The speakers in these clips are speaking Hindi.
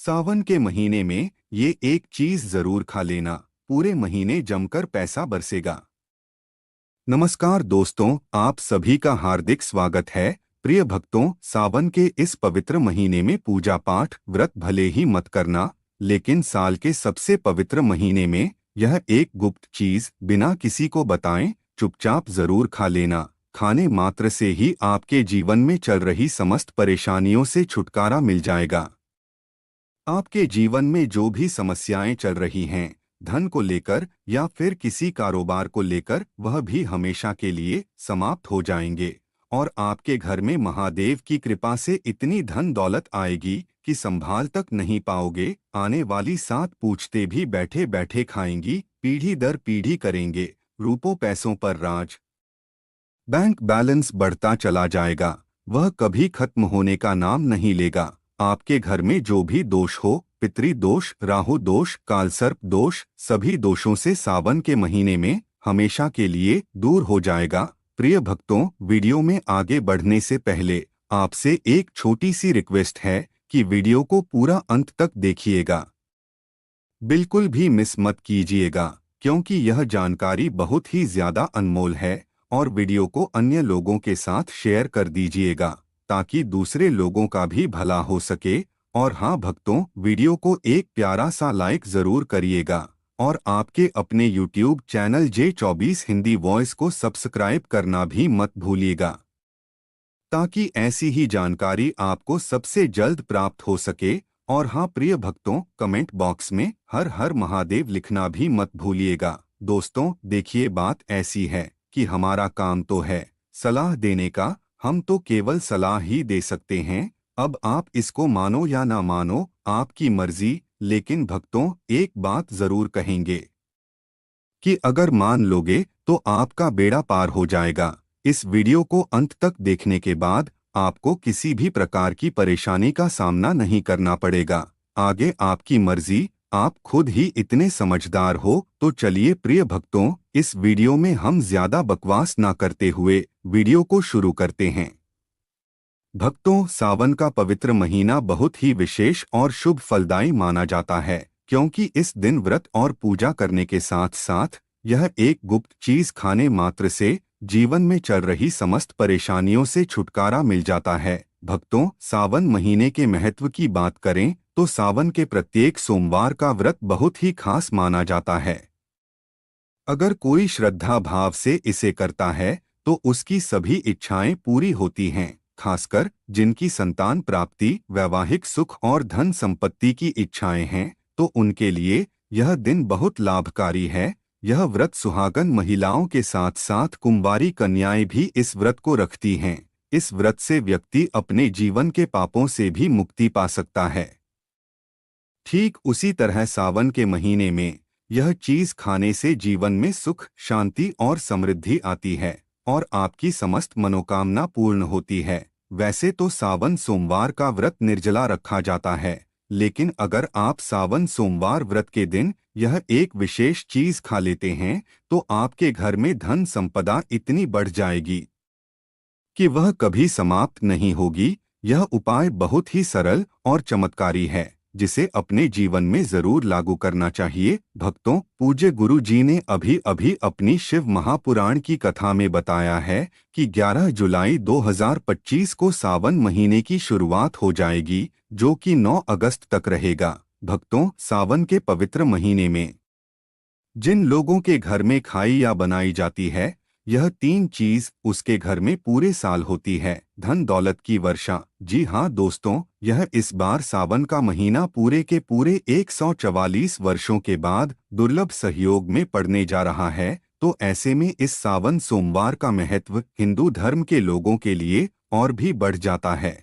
सावन के महीने में ये एक चीज जरूर खा लेना, पूरे महीने जमकर पैसा बरसेगा। नमस्कार दोस्तों, आप सभी का हार्दिक स्वागत है। प्रिय भक्तों, सावन के इस पवित्र महीने में पूजा पाठ व्रत भले ही मत करना, लेकिन साल के सबसे पवित्र महीने में यह एक गुप्त चीज बिना किसी को बताएं चुपचाप जरूर खा लेना। खाने मात्र से ही आपके जीवन में चल रही समस्त परेशानियों से छुटकारा मिल जाएगा। आपके जीवन में जो भी समस्याएं चल रही हैं, धन को लेकर या फिर किसी कारोबार को लेकर, वह भी हमेशा के लिए समाप्त हो जाएंगे और आपके घर में महादेव की कृपा से इतनी धन दौलत आएगी कि संभाल तक नहीं पाओगे। आने वाली 7 पूछते भी बैठे बैठे खाएंगी, पीढ़ी दर पीढ़ी करेंगे रूपों पैसों पर राज। बैंक बैलेंस बढ़ता चला जाएगा, वह कभी खत्म होने का नाम नहीं लेगा। आपके घर में जो भी दोष हो, पितृ दोष, राहु दोष, कालसर्प दोष, सभी दोषों से सावन के महीने में हमेशा के लिए दूर हो जाएगा। प्रिय भक्तों, वीडियो में आगे बढ़ने से पहले आपसे एक छोटी सी रिक्वेस्ट है कि वीडियो को पूरा अंत तक देखिएगा, बिल्कुल भी मिस मत कीजिएगा, क्योंकि यह जानकारी बहुत ही ज्यादा अनमोल है। और वीडियो को अन्य लोगों के साथ शेयर कर दीजिएगा ताकि दूसरे लोगों का भी भला हो सके। और हाँ भक्तों, वीडियो को एक प्यारा सा लाइक जरूर करिएगा और आपके अपने YouTube channel J24 Hindi voice को सब्सक्राइब करना भी मत भूलिएगा, ताकि ऐसी ही जानकारी आपको सबसे जल्द प्राप्त हो सके। और हाँ प्रिय भक्तों, कमेंट बॉक्स में हर हर महादेव लिखना भी मत भूलिएगा। दोस्तों देखिए, बात ऐसी है कि हमारा काम तो है सलाह देने का, हम तो केवल सलाह ही दे सकते हैं। अब आप इसको मानो या ना मानो, आपकी मर्जी। लेकिन भक्तों, एक बात जरूर कहेंगे कि अगर मान लोगे तो आपका बेड़ा पार हो जाएगा। इस वीडियो को अंत तक देखने के बाद आपको किसी भी प्रकार की परेशानी का सामना नहीं करना पड़ेगा। आगे आपकी मर्जी, आप खुद ही इतने समझदार हो। तो चलिए प्रिय भक्तों, इस वीडियो में हम ज्यादा बकवास ना करते हुए वीडियो को शुरू करते हैं। भक्तों, सावन का पवित्र महीना बहुत ही विशेष और शुभ फलदायी माना जाता है, क्योंकि इस दिन व्रत और पूजा करने के साथ साथ यह एक गुप्त चीज खाने मात्र से जीवन में चल रही समस्त परेशानियों से छुटकारा मिल जाता है। भक्तों, सावन महीने के महत्व की बात करें तो सावन के प्रत्येक सोमवार का व्रत बहुत ही खास माना जाता है। अगर कोई श्रद्धा भाव से इसे करता है तो उसकी सभी इच्छाएं पूरी होती हैं। खासकर जिनकी संतान प्राप्ति, वैवाहिक सुख और धन संपत्ति की इच्छाएं हैं, तो उनके लिए यह दिन बहुत लाभकारी है। यह व्रत सुहागन महिलाओं के साथ साथ कुंवारी कन्याएं भी इस व्रत को रखती हैं। इस व्रत से व्यक्ति अपने जीवन के पापों से भी मुक्ति पा सकता है। ठीक उसी तरह सावन के महीने में यह चीज खाने से जीवन में सुख, शांति और समृद्धि आती है और आपकी समस्त मनोकामना पूर्ण होती है। वैसे तो सावन सोमवार का व्रत निर्जला रखा जाता है, लेकिन अगर आप सावन सोमवार व्रत के दिन यह एक विशेष चीज खा लेते हैं तो आपके घर में धन संपदा इतनी बढ़ जाएगी कि वह कभी समाप्त नहीं होगी। यह उपाय बहुत ही सरल और चमत्कारी है, जिसे अपने जीवन में जरूर लागू करना चाहिए। भक्तों, पूज्य गुरु जी ने अभी अभी अपनी शिव महापुराण की कथा में बताया है कि 11 जुलाई 2025 को सावन महीने की शुरुआत हो जाएगी, जो कि 9 अगस्त तक रहेगा। भक्तों, सावन के पवित्र महीने में जिन लोगों के घर में खाई या बनाई जाती है, यह 3 चीज उसके घर में पूरे साल होती है। धन दौलत की वर्षा। जी हाँ दोस्तों, यह इस बार सावन का महीना पूरे के पूरे 144 वर्षों के बाद दुर्लभ सहयोग में पड़ने जा रहा है। तो ऐसे में इस सावन सोमवार का महत्व हिंदू धर्म के लोगों के लिए और भी बढ़ जाता है।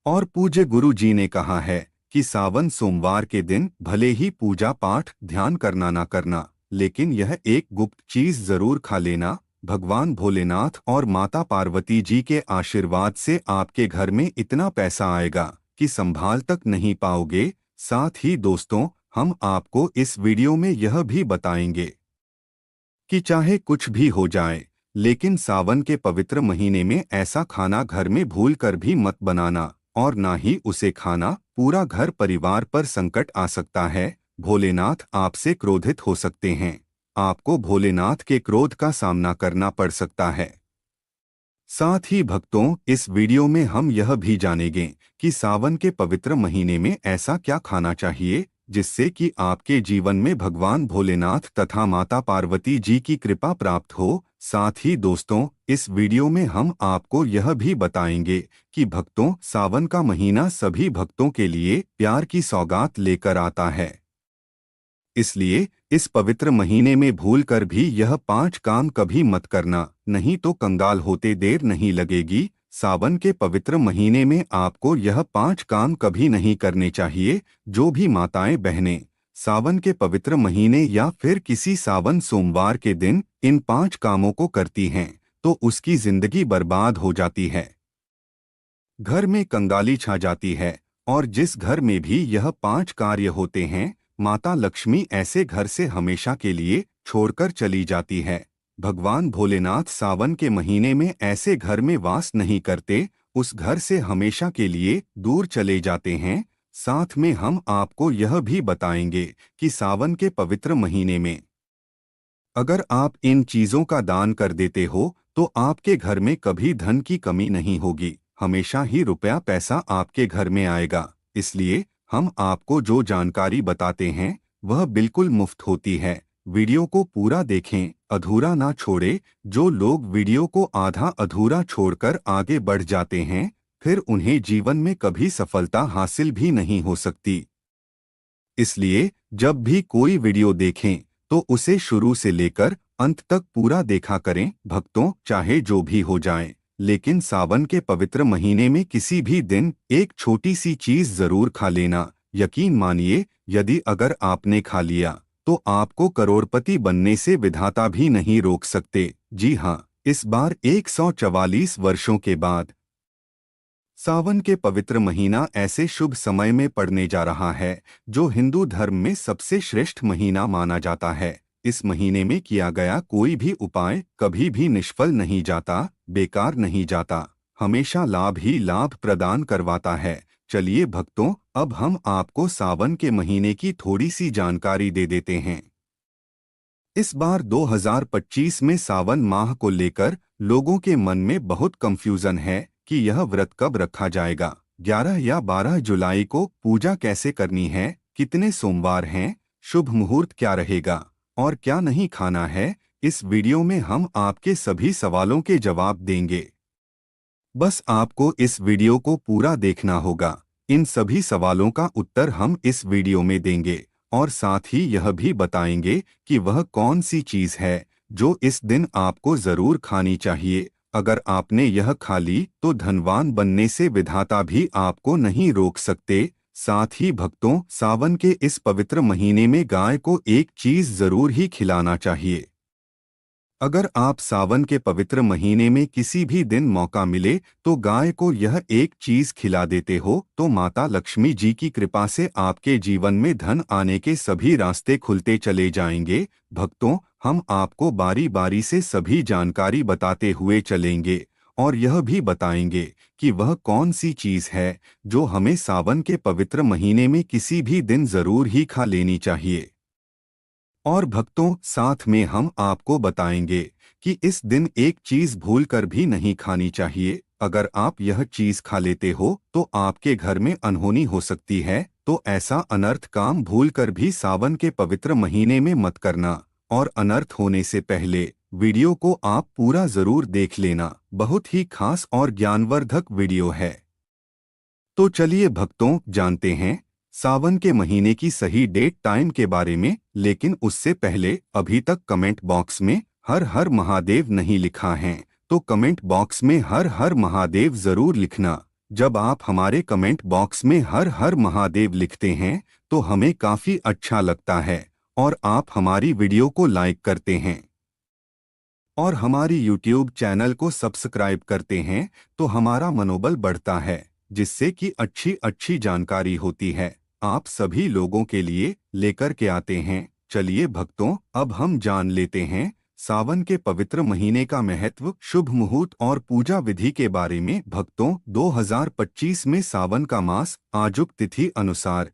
और पूज्य गुरु जी ने कहा है कि सावन सोमवार के दिन भले ही पूजा पाठ ध्यान करना ना करना, लेकिन यह एक गुप्त चीज जरूर खा लेना। भगवान भोलेनाथ और माता पार्वती जी के आशीर्वाद से आपके घर में इतना पैसा आएगा कि संभाल तक नहीं पाओगे। साथ ही दोस्तों, हम आपको इस वीडियो में यह भी बताएंगे कि चाहे कुछ भी हो जाए, लेकिन सावन के पवित्र महीने में ऐसा खाना घर में भूल कर भी मत बनाना, और ना ही उसे खाना। पूरा घर परिवार पर संकट आ सकता है। भोलेनाथ आपसे क्रोधित हो सकते हैं। आपको भोलेनाथ के क्रोध का सामना करना पड़ सकता है। साथ ही भक्तों, इस वीडियो में हम यह भी जानेंगे कि सावन के पवित्र महीने में ऐसा क्या खाना चाहिए जिससे कि आपके जीवन में भगवान भोलेनाथ तथा माता पार्वती जी की कृपा प्राप्त हो। साथ ही दोस्तों, इस वीडियो में हम आपको यह भी बताएंगे कि भक्तों, सावन का महीना सभी भक्तों के लिए प्यार की सौगात लेकर आता है। इसलिए इस पवित्र महीने में भूलकर भी यह 5 काम कभी मत करना, नहीं तो कंगाल होते देर नहीं लगेगी। सावन के पवित्र महीने में आपको यह 5 काम कभी नहीं करने चाहिए। जो भी माताएं बहनें सावन के पवित्र महीने या फिर किसी सावन सोमवार के दिन इन 5 कामों को करती हैं तो उसकी जिंदगी बर्बाद हो जाती है। घर में कंगाली छा जाती है। और जिस घर में भी यह 5 कार्य होते हैं, माता लक्ष्मी ऐसे घर से हमेशा के लिए छोड़कर चली जाती है। भगवान भोलेनाथ सावन के महीने में ऐसे घर में वास नहीं करते, उस घर से हमेशा के लिए दूर चले जाते हैं। साथ में हम आपको यह भी बताएंगे कि सावन के पवित्र महीने में अगर आप इन चीजों का दान कर देते हो तो आपके घर में कभी धन की कमी नहीं होगी। हमेशा ही रुपया पैसा आपके घर में आएगा। इसलिए हम आपको जो जानकारी बताते हैं वह बिल्कुल मुफ्त होती है। वीडियो को पूरा देखें, अधूरा ना छोड़े। जो लोग वीडियो को आधा अधूरा छोड़कर आगे बढ़ जाते हैं, फिर उन्हें जीवन में कभी सफलता हासिल भी नहीं हो सकती। इसलिए जब भी कोई वीडियो देखें तो उसे शुरू से लेकर अंत तक पूरा देखा करें। भक्तों, चाहे जो भी हो जाए, लेकिन सावन के पवित्र महीने में किसी भी दिन एक छोटी सी चीज जरूर खा लेना। यकीन मानिए, यदि अगर आपने खा लिया तो आपको करोड़पति बनने से विधाता भी नहीं रोक सकते। जी हाँ, इस बार 144 वर्षों के बाद सावन के पवित्र महीना ऐसे शुभ समय में पड़ने जा रहा है जो हिंदू धर्म में सबसे श्रेष्ठ महीना माना जाता है। इस महीने में किया गया कोई भी उपाय कभी भी निष्फल नहीं जाता, बेकार नहीं जाता, हमेशा लाभ ही लाभ प्रदान करवाता है। चलिए भक्तों, अब हम आपको सावन के महीने की थोड़ी सी जानकारी दे देते हैं। इस बार 2025 में सावन माह को लेकर लोगों के मन में बहुत कंफ्यूजन है कि यह व्रत कब रखा जाएगा। 11 या 12 जुलाई को पूजा कैसे करनी है, कितने सोमवार हैं, शुभ मुहूर्त क्या रहेगा और क्या नहीं खाना है। इस वीडियो में हम आपके सभी सवालों के जवाब देंगे। बस आपको इस वीडियो को पूरा देखना होगा। इन सभी सवालों का उत्तर हम इस वीडियो में देंगे और साथ ही यह भी बताएंगे कि वह कौन सी चीज है जो इस दिन आपको जरूर खानी चाहिए। अगर आपने यह खा ली तो धनवान बनने से विधाता भी आपको नहीं रोक सकते। साथ ही भक्तों, सावन के इस पवित्र महीने में गाय को एक चीज जरूर ही खिलाना चाहिए। अगर आप सावन के पवित्र महीने में किसी भी दिन मौका मिले तो गाय को यह एक चीज खिला देते हो तो माता लक्ष्मी जी की कृपा से आपके जीवन में धन आने के सभी रास्ते खुलते चले जाएंगे। भक्तों, हम आपको बारी बारी से सभी जानकारी बताते हुए चलेंगे और यह भी बताएंगे कि वह कौन सी चीज है जो हमें सावन के पवित्र महीने में किसी भी दिन जरूर ही खा लेनी चाहिए। और भक्तों, साथ में हम आपको बताएंगे कि इस दिन एक चीज भूलकर भी नहीं खानी चाहिए। अगर आप यह चीज खा लेते हो तो आपके घर में अनहोनी हो सकती है। तो ऐसा अनर्थ काम भूलकर भी सावन के पवित्र महीने में मत करना। और अनर्थ होने से पहले वीडियो को आप पूरा जरूर देख लेना। बहुत ही खास और ज्ञानवर्धक वीडियो है। तो चलिए भक्तों, जानते हैं सावन के महीने की सही डेट टाइम के बारे में। लेकिन उससे पहले अभी तक कमेंट बॉक्स में हर हर महादेव नहीं लिखा है तो कमेंट बॉक्स में हर हर महादेव जरूर लिखना। जब आप हमारे कमेंट बॉक्स में हर हर महादेव लिखते हैं तो हमें काफी अच्छा लगता है और आप हमारी वीडियो को लाइक करते हैं और हमारी YouTube चैनल को सब्सक्राइब करते हैं तो हमारा मनोबल बढ़ता है, जिससे कि अच्छी अच्छी जानकारी होती है आप सभी लोगों के लिए लेकर के आते हैं। चलिए भक्तों, अब हम जान लेते हैं सावन के पवित्र महीने का महत्व, शुभ मुहूर्त और पूजा विधि के बारे में। भक्तों, 2025 में सावन का मास आजुक तिथि अनुसार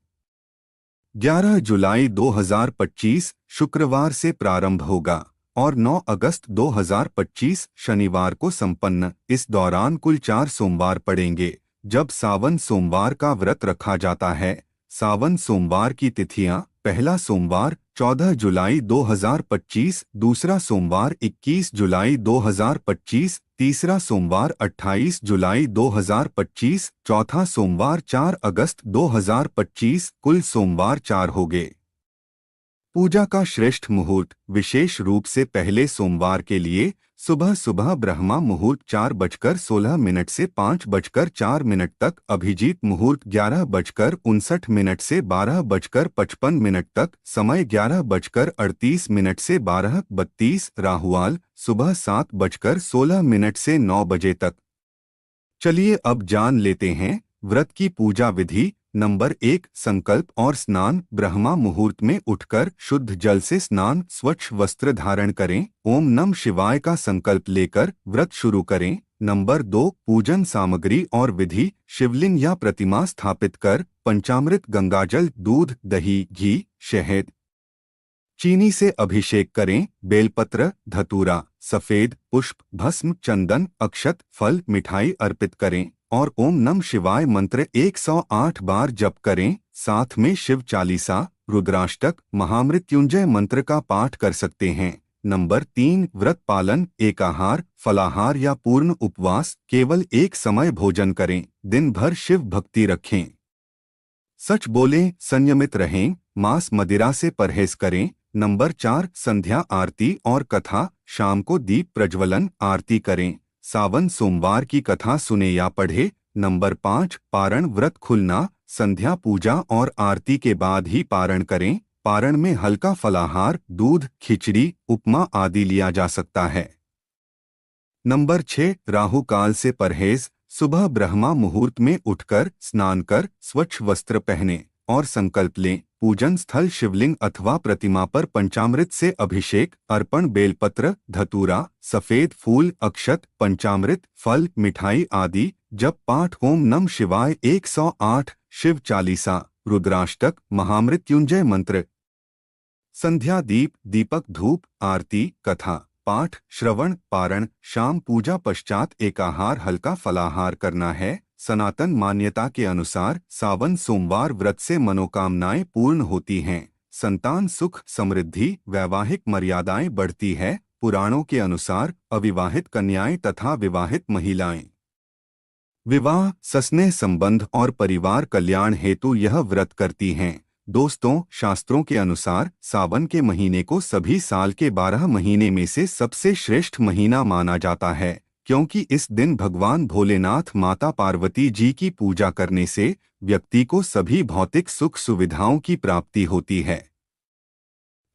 11 जुलाई 2025 शुक्रवार से प्रारंभ होगा और 9 अगस्त 2025 शनिवार को संपन्न। इस दौरान कुल 4 सोमवार पड़ेंगे जब सावन सोमवार का व्रत रखा जाता है। सावन सोमवार की तिथियां: पहला सोमवार 14 जुलाई 2025, दूसरा सोमवार 21 जुलाई 2025, तीसरा सोमवार 28 जुलाई 2025, चौथा सोमवार 4 अगस्त 2025। कुल सोमवार 4 होंगे। पूजा का श्रेष्ठ मुहूर्त: विशेष रूप से पहले सोमवार के लिए सुबह सुबह ब्रह्मा मुहूर्त 4:16 से 5:04 तक, अभिजीत मुहूर्त 11:59 से 12:55 तक, समय 11:38 से 12:32, राहुकाल सुबह 7:16 से 9 बजे तक। चलिए अब जान लेते हैं व्रत की पूजा विधि। नंबर 1, संकल्प और स्नान। ब्रह्मा मुहूर्त में उठकर शुद्ध जल से स्नान, स्वच्छ वस्त्र धारण करें, ओम नमः शिवाय का संकल्प लेकर व्रत शुरू करें। नंबर 2, पूजन सामग्री और विधि। शिवलिंग या प्रतिमा स्थापित कर पंचामृत, गंगाजल, दूध, दही, घी, शहद, चीनी से अभिषेक करें। बेलपत्र, धतूरा, सफेद पुष्प, भस्म, चंदन, अक्षत, फल, मिठाई अर्पित करें और ओम नमः शिवाय मंत्र 108 बार जप करें। साथ में शिव चालीसा, रुद्राष्टक, महामृत्युंजय मंत्र का पाठ कर सकते हैं। नंबर 3, व्रत पालन। एकाहार, फलाहार या पूर्ण उपवास, केवल एक समय भोजन करें। दिन भर शिव भक्ति रखें। सच बोलें, संयमित रहें, मांस मदिरा से परहेज करें। नंबर 4, संध्या आरती और कथा। शाम को दीप प्रज्वलन, आरती करें। सावन सोमवार की कथा सुने या पढ़े। नंबर 5, पारण व्रत खुलना। संध्या पूजा और आरती के बाद ही पारण करें। पारण में हल्का फलाहार, दूध, खिचड़ी, उपमा आदि लिया जा सकता है। नंबर 6, राहु काल से परहेज। सुबह ब्रह्मा मुहूर्त में उठकर स्नान कर स्वच्छ वस्त्र पहने और संकल्प लें। पूजन स्थल शिवलिंग अथवा प्रतिमा पर पंचामृत से अभिषेक, अर्पण बेलपत्र, धतूरा, सफेद फूल, अक्षत, पंचामृत, फल, मिठाई आदि। जप पाठ ओम नमः शिवाय 108, शिव चालीसा, रुद्राष्टक, महामृत्युंजय मंत्र। संध्या दीप, दीपक, धूप, आरती, कथा, पाठ, श्रवण, पारण। शाम पूजा पश्चात एकाहार, हल्का फलाहार करना है। सनातन मान्यता के अनुसार सावन सोमवार व्रत से मनोकामनाएं पूर्ण होती हैं। संतान सुख, समृद्धि, वैवाहिक मर्यादाएं बढ़ती है। पुराणों के अनुसार अविवाहित कन्याएं तथा विवाहित महिलाएं विवाह, सस्नेह संबंध और परिवार कल्याण हेतु यह व्रत करती हैं। दोस्तों, शास्त्रों के अनुसार सावन के महीने को सभी साल के 12 महीने में से सबसे श्रेष्ठ महीना माना जाता है, क्योंकि इस दिन भगवान भोलेनाथ, माता पार्वती जी की पूजा करने से व्यक्ति को सभी भौतिक सुख सुविधाओं की प्राप्ति होती है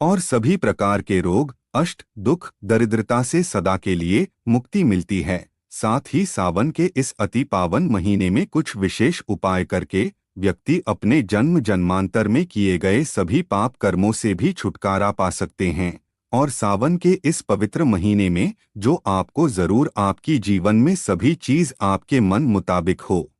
और सभी प्रकार के रोग, अष्ट, दुख, दरिद्रता से सदा के लिए मुक्ति मिलती है। साथ ही सावन के इस अति पावन महीने में कुछ विशेष उपाय करके व्यक्ति अपने जन्म जन्मांतर में किए गए सभी पाप कर्मों से भी छुटकारा पा सकते हैं और सावन के इस पवित्र महीने में जो आपको जरूर आपकी जीवन में सभी चीज आपके मन मुताबिक हो,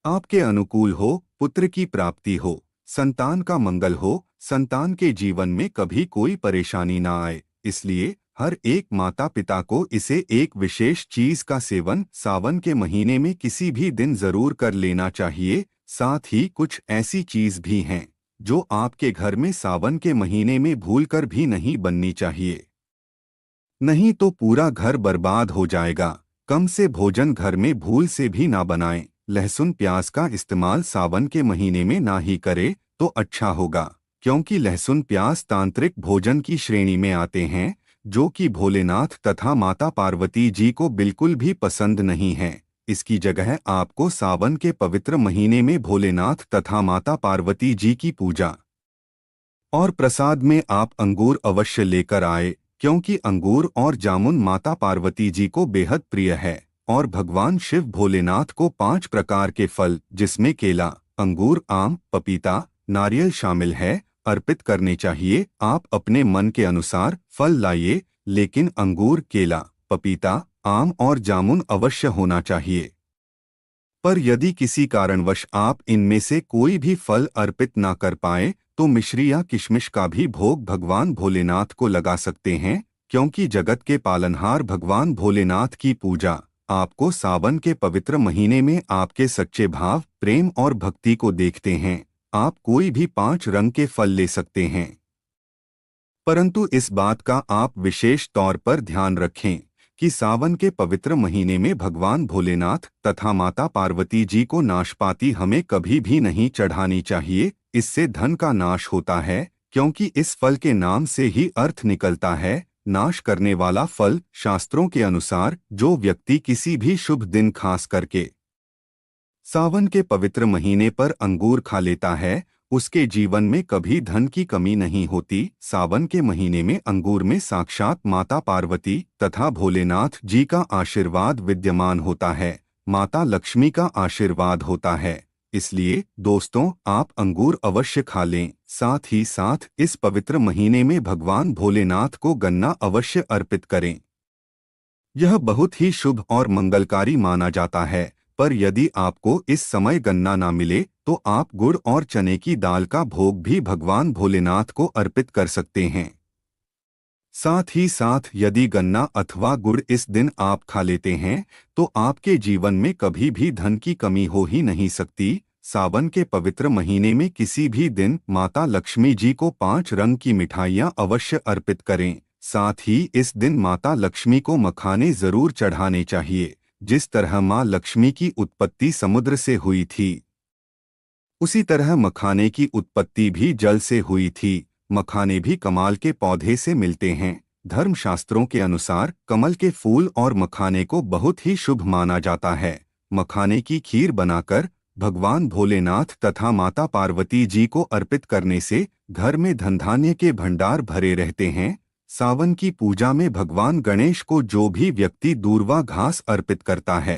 आपके अनुकूल हो, पुत्र की प्राप्ति हो, संतान का मंगल हो, संतान के जीवन में कभी कोई परेशानी ना आए। इसलिए हर एक माता पिता को इसे एक विशेष चीज का सेवन सावन के महीने में किसी भी दिन जरूर कर लेना चाहिए। साथ ही कुछ ऐसी चीज भी हैं जो आपके घर में सावन के महीने में भूलकर भी नहीं बननी चाहिए, नहीं तो पूरा घर बर्बाद हो जाएगा। कम से भोजन घर में भूल से भी ना बनाएं। लहसुन प्याज का इस्तेमाल सावन के महीने में ना ही करे तो अच्छा होगा, क्योंकि लहसुन प्याज तांत्रिक भोजन की श्रेणी में आते हैं जो कि भोलेनाथ तथा माता पार्वती जी को बिल्कुल भी पसंद नहीं है। इसकी जगह आपको सावन के पवित्र महीने में भोलेनाथ तथा माता पार्वती जी की पूजा और प्रसाद में आप अंगूर अवश्य लेकर आए, क्योंकि अंगूर और जामुन माता पार्वती जी को बेहद प्रिय है और भगवान शिव भोलेनाथ को 5 प्रकार के फल, जिसमें केला, अंगूर, आम, पपीता, नारियल शामिल है, अर्पित करने चाहिए। आप अपने मन के अनुसार फल लाइए, लेकिन अंगूर, केला, पपीता, आम और जामुन अवश्य होना चाहिए। पर यदि किसी कारणवश आप इनमें से कोई भी फल अर्पित ना कर पाए तो मिश्री या किशमिश का भी भोग भगवान भोलेनाथ को लगा सकते हैं, क्योंकि जगत के पालनहार भगवान भोलेनाथ की पूजा आपको सावन के पवित्र महीने में आपके सच्चे भाव, प्रेम और भक्ति को देखते हैं। आप कोई भी 5 रंग के फल ले सकते हैं, परंतु इस बात का आप विशेष तौर पर ध्यान रखें कि सावन के पवित्र महीने में भगवान भोलेनाथ तथा माता पार्वती जी को नाशपाती हमें कभी भी नहीं चढ़ानी चाहिए। इससे धन का नाश होता है, क्योंकि इस फल के नाम से ही अर्थ निकलता है नाश करने वाला फल। शास्त्रों के अनुसार जो व्यक्ति किसी भी शुभ दिन खास करके सावन के पवित्र महीने पर अंगूर खा लेता है, उसके जीवन में कभी धन की कमी नहीं होती। सावन के महीने में अंगूर में साक्षात माता पार्वती तथा भोलेनाथ जी का आशीर्वाद विद्यमान होता है, माता लक्ष्मी का आशीर्वाद होता है। इसलिए दोस्तों, आप अंगूर अवश्य खा लें। साथ ही साथ इस पवित्र महीने में भगवान भोलेनाथ को गन्ना अवश्य अर्पित करें। यह बहुत ही शुभ और मंगलकारी माना जाता है। पर यदि आपको इस समय गन्ना ना मिले तो आप गुड़ और चने की दाल का भोग भी भगवान भोलेनाथ को अर्पित कर सकते हैं। साथ ही साथ यदि गन्ना अथवा गुड़ इस दिन आप खा लेते हैं तो आपके जीवन में कभी भी धन की कमी हो ही नहीं सकती। सावन के पवित्र महीने में किसी भी दिन माता लक्ष्मी जी को 5 रंग की मिठाइयाँ अवश्य अर्पित करें। साथ ही इस दिन माता लक्ष्मी को मखाने जरूर चढ़ाने चाहिए। जिस तरह माँ लक्ष्मी की उत्पत्ति समुद्र से हुई थी, उसी तरह मखाने की उत्पत्ति भी जल से हुई थी। मखाने भी कमाल के पौधे से मिलते हैं। धर्मशास्त्रों के अनुसार कमल के फूल और मखाने को बहुत ही शुभ माना जाता है। मखाने की खीर बनाकर भगवान भोलेनाथ तथा माता पार्वती जी को अर्पित करने से घर में धन धान्य के भंडार भरे रहते हैं। सावन की पूजा में भगवान गणेश को जो भी व्यक्ति दूर्वा घास अर्पित करता है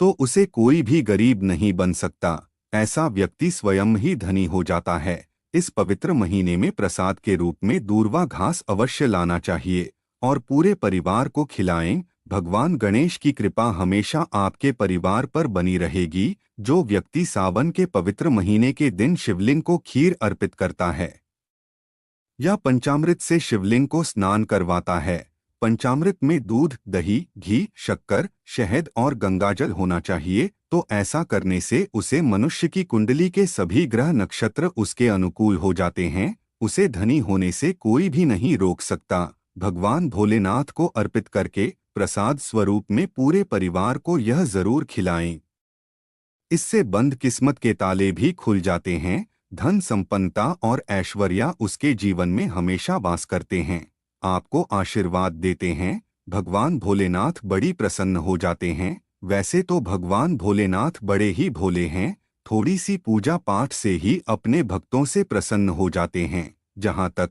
तो उसे कोई भी गरीब नहीं बन सकता। ऐसा व्यक्ति स्वयं ही धनी हो जाता है। इस पवित्र महीने में प्रसाद के रूप में दूर्वा घास अवश्य लाना चाहिए और पूरे परिवार को खिलाएं। भगवान गणेश की कृपा हमेशा आपके परिवार पर बनी रहेगी। जो व्यक्ति सावन के पवित्र महीने के दिन शिवलिंग को खीर अर्पित करता है या पंचामृत से शिवलिंग को स्नान करवाता है, पंचामृत में दूध, दही, घी, शक्कर, शहद और गंगाजल होना चाहिए, तो ऐसा करने से उसे मनुष्य की कुंडली के सभी ग्रह नक्षत्र उसके अनुकूल हो जाते हैं। उसे धनी होने से कोई भी नहीं रोक सकता। भगवान भोलेनाथ को अर्पित करके प्रसाद स्वरूप में पूरे परिवार को यह जरूर खिलाएं। इससे बंद किस्मत के ताले भी खुल जाते हैं। धन, संपन्नता और ऐश्वर्य उसके जीवन में हमेशा वास करते हैं, आपको आशीर्वाद देते हैं। भगवान भोलेनाथ बड़ी प्रसन्न हो जाते हैं। वैसे तो भगवान भोलेनाथ बड़े ही भोले हैं, थोड़ी सी पूजा पाठ से ही अपने भक्तों से प्रसन्न हो जाते हैं। जहाँ तक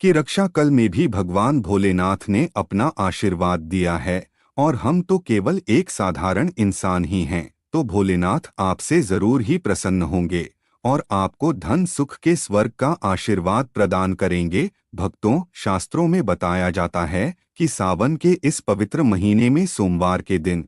कि रक्षा कल में भी भगवान भोलेनाथ ने अपना आशीर्वाद दिया है, और हम तो केवल एक साधारण इंसान ही हैं, तो भोलेनाथ आपसे जरूर ही प्रसन्न होंगे और आपको धन सुख के स्वर्ग का आशीर्वाद प्रदान करेंगे। भक्तों, शास्त्रों में बताया जाता है कि सावन के इस पवित्र महीने में सोमवार के दिन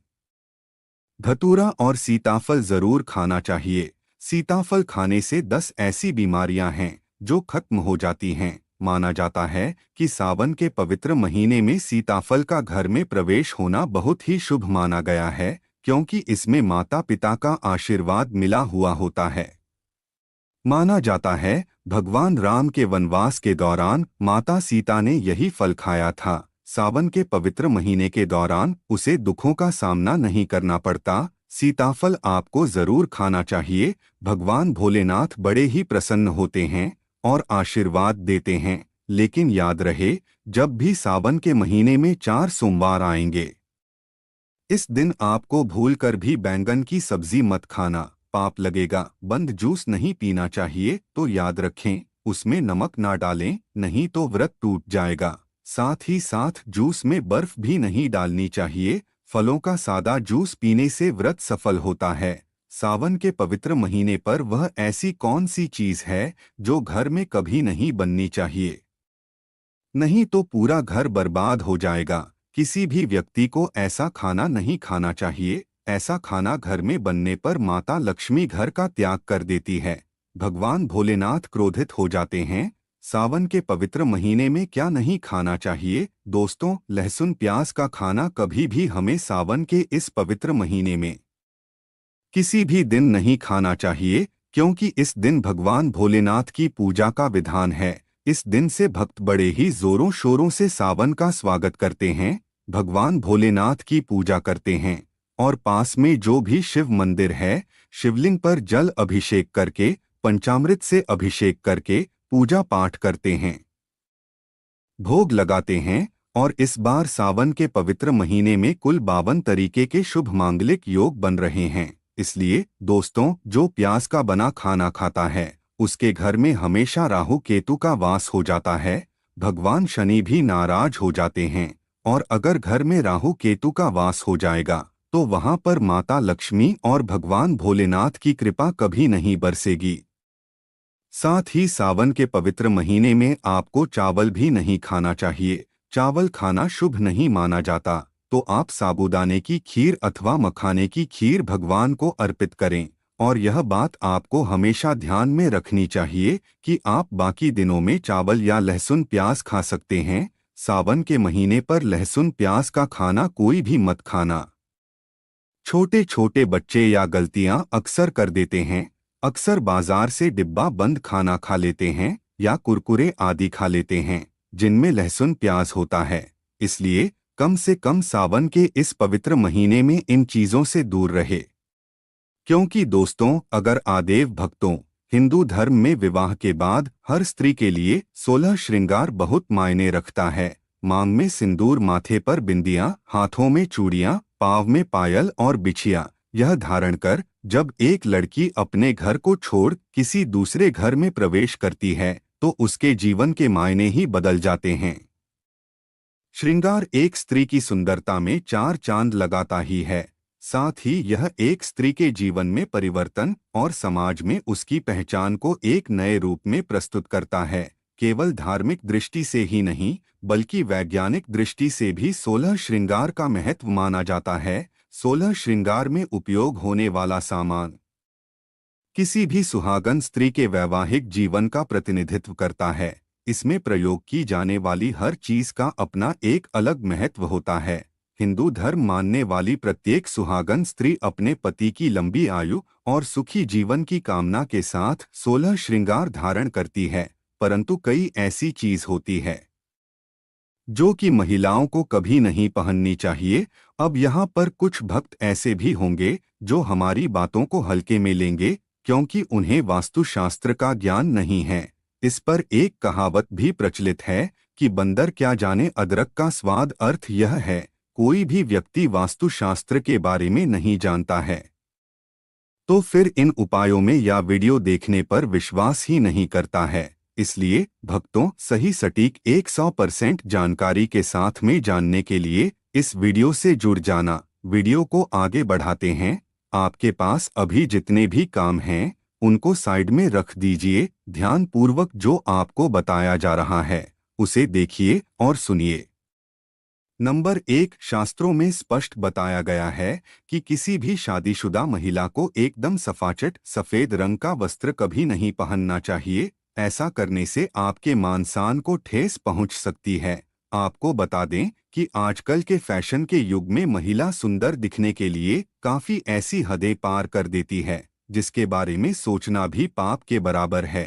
धतूरा और सीताफल जरूर खाना चाहिए। सीताफल खाने से 10 ऐसी बीमारियां हैं जो खत्म हो जाती हैं। माना जाता है कि सावन के पवित्र महीने में सीताफल का घर में प्रवेश होना बहुत ही शुभ माना गया है, क्योंकि इसमें माता पिता का आशीर्वाद मिला हुआ होता है। माना जाता है भगवान राम के वनवास के दौरान माता सीता ने यही फल खाया था। सावन के पवित्र महीने के दौरान उसे दुखों का सामना नहीं करना पड़ता। सीताफल आपको जरूर खाना चाहिए। भगवान भोलेनाथ बड़े ही प्रसन्न होते हैं और आशीर्वाद देते हैं। लेकिन याद रहे, जब भी सावन के महीने में 4 सोमवार आएंगे, इस दिन आपको भूलकर भी बैंगन की सब्जी मत खाना, पाप लगेगा। बंद जूस नहीं पीना चाहिए, तो याद रखें उसमें नमक ना डालें, नहीं तो व्रत टूट जाएगा। साथ ही साथ जूस में बर्फ भी नहीं डालनी चाहिए। फलों का सादा जूस पीने से व्रत सफल होता है। सावन के पवित्र महीने पर वह ऐसी कौन सी चीज है जो घर में कभी नहीं बननी चाहिए? नहीं तो पूरा घर बर्बाद हो जाएगा। किसी भी व्यक्ति को ऐसा खाना नहीं खाना चाहिए। ऐसा खाना घर में बनने पर माता लक्ष्मी घर का त्याग कर देती है। भगवान भोलेनाथ क्रोधित हो जाते हैं। सावन के पवित्र महीने में क्या नहीं खाना चाहिए? दोस्तों, लहसुन प्याज का खाना कभी भी हमें सावन के इस पवित्र महीने में किसी भी दिन नहीं खाना चाहिए, क्योंकि इस दिन भगवान भोलेनाथ की पूजा का विधान है। इस दिन से भक्त बड़े ही जोरों शोरों से सावन का स्वागत करते हैं, भगवान भोलेनाथ की पूजा करते हैं और पास में जो भी शिव मंदिर है, शिवलिंग पर जल अभिषेक करके, पंचामृत से अभिषेक करके पूजा पाठ करते हैं, भोग लगाते हैं। और इस बार सावन के पवित्र महीने में कुल 52 तरीके के शुभ मांगलिक योग बन रहे हैं। इसलिए दोस्तों, जो प्याज का बना खाना खाता है उसके घर में हमेशा राहु केतु का वास हो जाता है, भगवान शनि भी नाराज हो जाते हैं। और अगर घर में राहु केतु का वास हो जाएगा तो वहां पर माता लक्ष्मी और भगवान भोलेनाथ की कृपा कभी नहीं बरसेगी। साथ ही सावन के पवित्र महीने में आपको चावल भी नहीं खाना चाहिए। चावल खाना शुभ नहीं माना जाता, तो आप साबूदाने की खीर अथवा मखाने की खीर भगवान को अर्पित करें। और यह बात आपको हमेशा ध्यान में रखनी चाहिए कि आप बाकी दिनों में चावल या लहसुन प्याज खा सकते हैं। सावन के महीने पर लहसुन प्याज का खाना कोई भी मत खाना। छोटे छोटे बच्चे या गलतियां अक्सर कर देते हैं। अक्सर बाजार से डिब्बा बंद खाना खा लेते हैं या कुरकुरे आदि खा लेते हैं जिनमें लहसुन प्याज होता है। इसलिए कम से कम सावन के इस पवित्र महीने में इन चीजों से दूर रहे। क्योंकि दोस्तों, अगर आदेव भक्तों, हिंदू धर्म में विवाह के बाद हर स्त्री के लिए 16 श्रृंगार बहुत मायने रखता है। मांग में सिंदूर, माथे पर बिंदियां, हाथों में चूड़ियां, पाँव में पायल और बिछिया, यह धारण कर जब एक लड़की अपने घर को छोड़ किसी दूसरे घर में प्रवेश करती है तो उसके जीवन के मायने ही बदल जाते हैं। श्रृंगार एक स्त्री की सुंदरता में 4 चांद लगाता ही है। साथ ही यह एक स्त्री के जीवन में परिवर्तन और समाज में उसकी पहचान को एक नए रूप में प्रस्तुत करता है। केवल धार्मिक दृष्टि से ही नहीं, बल्कि वैज्ञानिक दृष्टि से भी 16 श्रृंगार का महत्व माना जाता है। 16 श्रृंगार में उपयोग होने वाला सामान किसी भी सुहागन स्त्री के वैवाहिक जीवन का प्रतिनिधित्व करता है। इसमें प्रयोग की जाने वाली हर चीज का अपना एक अलग महत्व होता है। हिंदू धर्म मानने वाली प्रत्येक सुहागन स्त्री अपने पति की लंबी आयु और सुखी जीवन की कामना के साथ 16 श्रृंगार धारण करती है। परंतु कई ऐसी चीज होती है जो कि महिलाओं को कभी नहीं पहननी चाहिए। अब यहाँ पर कुछ भक्त ऐसे भी होंगे जो हमारी बातों को हल्के में लेंगे, क्योंकि उन्हें वास्तुशास्त्र का ज्ञान नहीं है। इस पर एक कहावत भी प्रचलित है कि बंदर क्या जाने अदरक का स्वाद। अर्थ यह है, कोई भी व्यक्ति वास्तुशास्त्र के बारे में नहीं जानता है तो फिर इन उपायों में या वीडियो देखने पर विश्वास ही नहीं करता है। इसलिए भक्तों, सही सटीक 100% जानकारी के साथ में जानने के लिए इस वीडियो से जुड़ जाना। वीडियो को आगे बढ़ाते हैं। आपके पास अभी जितने भी काम हैं उनको साइड में रख दीजिए। ध्यान पूर्वक जो आपको बताया जा रहा है उसे देखिए और सुनिए। नंबर 1, शास्त्रों में स्पष्ट बताया गया है कि किसी भी शादीशुदा महिला को एकदम सफाचट सफेद रंग का वस्त्र कभी नहीं पहनना चाहिए। ऐसा करने से आपके मान सम्मान को ठेस पहुंच सकती है। आपको बता दें कि आजकल के फैशन के युग में महिला सुंदर दिखने के लिए काफी ऐसी हदें पार कर देती है जिसके बारे में सोचना भी पाप के बराबर है।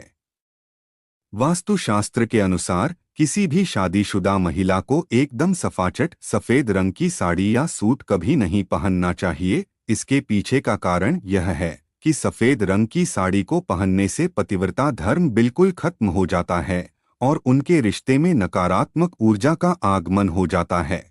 वास्तुशास्त्र के अनुसार किसी भी शादीशुदा महिला को एकदम सफाचट सफेद रंग की साड़ी या सूट कभी नहीं पहनना चाहिए। इसके पीछे का कारण यह है कि सफेद रंग की साड़ी को पहनने से पतिव्रता धर्म बिल्कुल खत्म हो जाता है और उनके रिश्ते में नकारात्मक ऊर्जा का आगमन हो जाता है।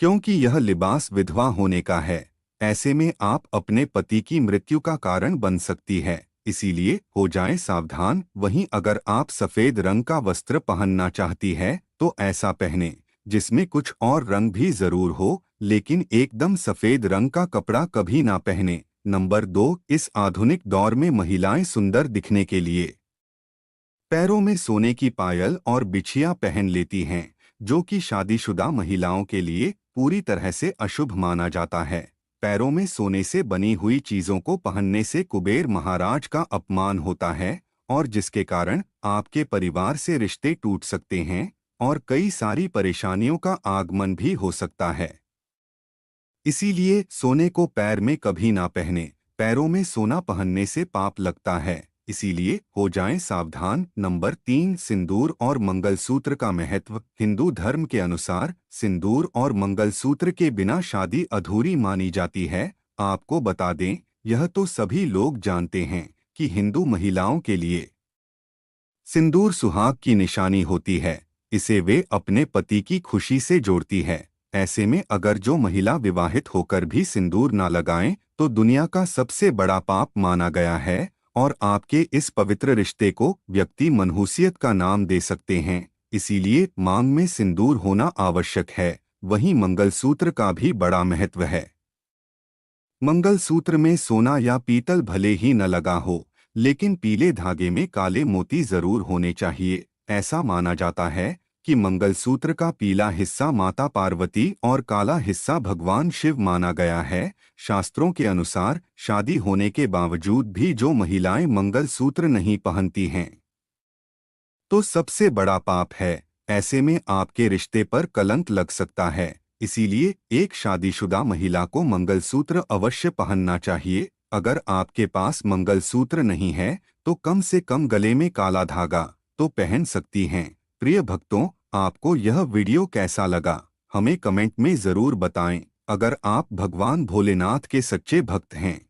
क्योंकि यह लिबास विधवा होने का है, ऐसे में आप अपने पति की मृत्यु का कारण बन सकती है। इसीलिए हो जाएं सावधान। वहीं अगर आप सफेद रंग का वस्त्र पहनना चाहती है तो ऐसा पहने जिसमें कुछ और रंग भी जरूर हो, लेकिन एकदम सफेद रंग का कपड़ा कभी ना पहने। नंबर 2, इस आधुनिक दौर में महिलाएं सुंदर दिखने के लिए पैरों में सोने की पायल और बिछिया पहन लेती हैं, जो कि शादीशुदा महिलाओं के लिए पूरी तरह से अशुभ माना जाता है। पैरों में सोने से बनी हुई चीजों को पहनने से कुबेर महाराज का अपमान होता है और जिसके कारण आपके परिवार से रिश्ते टूट सकते हैं और कई सारी परेशानियों का आगमन भी हो सकता है। इसीलिए सोने को पैर में कभी ना पहने। पैरों में सोना पहनने से पाप लगता है, इसीलिए हो जाएं सावधान। नंबर 3, सिंदूर और मंगलसूत्र का महत्व। हिंदू धर्म के अनुसार सिंदूर और मंगलसूत्र के बिना शादी अधूरी मानी जाती है। आपको बता दें, यह तो सभी लोग जानते हैं कि हिंदू महिलाओं के लिए सिंदूर सुहाग की निशानी होती है। इसे वे अपने पति की खुशी से जोड़ती है। ऐसे में अगर जो महिला विवाहित होकर भी सिंदूर ना लगाएं तो दुनिया का सबसे बड़ा पाप माना गया है और आपके इस पवित्र रिश्ते को व्यक्ति मनहूसियत का नाम दे सकते हैं। इसीलिए मांग में सिंदूर होना आवश्यक है। वहीं मंगलसूत्र का भी बड़ा महत्व है। मंगलसूत्र में सोना या पीतल भले ही न लगा हो, लेकिन पीले धागे में काले मोती जरूर होने चाहिए। ऐसा माना जाता है कि मंगलसूत्र का पीला हिस्सा माता पार्वती और काला हिस्सा भगवान शिव माना गया है। शास्त्रों के अनुसार शादी होने के बावजूद भी जो महिलाएं मंगलसूत्र नहीं पहनती हैं तो सबसे बड़ा पाप है। ऐसे में आपके रिश्ते पर कलंक लग सकता है। इसीलिए एक शादीशुदा महिला को मंगलसूत्र अवश्य पहनना चाहिए। अगर आपके पास मंगलसूत्र नहीं है तो कम से कम गले में काला धागा तो पहन सकती हैं। प्रिय भक्तों, आपको यह वीडियो कैसा लगा हमें कमेंट में जरूर बताएं। अगर आप भगवान भोलेनाथ के सच्चे भक्त हैं,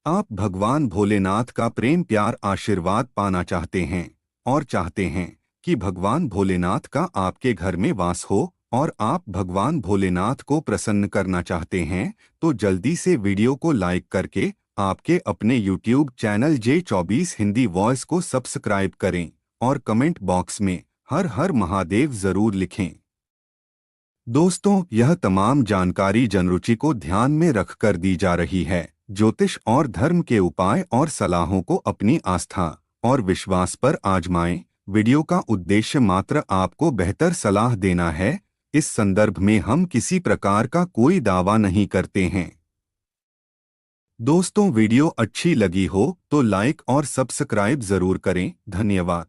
आप भगवान भोलेनाथ का प्रेम प्यार आशीर्वाद पाना चाहते हैं और चाहते हैं कि भगवान भोलेनाथ का आपके घर में वास हो और आप भगवान भोलेनाथ को प्रसन्न करना चाहते हैं तो जल्दी से वीडियो को लाइक करके आपके अपने YouTube channel J24 Hindi voice को सब्सक्राइब करें और कमेंट बॉक्स में हर हर महादेव जरूर लिखें। दोस्तों, यह तमाम जानकारी जनरुचि को ध्यान में रखकर दी जा रही है। ज्योतिष और धर्म के उपाय और सलाहों को अपनी आस्था और विश्वास पर आजमाएं। वीडियो का उद्देश्य मात्र आपको बेहतर सलाह देना है। इस संदर्भ में हम किसी प्रकार का कोई दावा नहीं करते हैं। दोस्तों, वीडियो अच्छी लगी हो तो लाइक और सब्सक्राइब जरूर करें। धन्यवाद।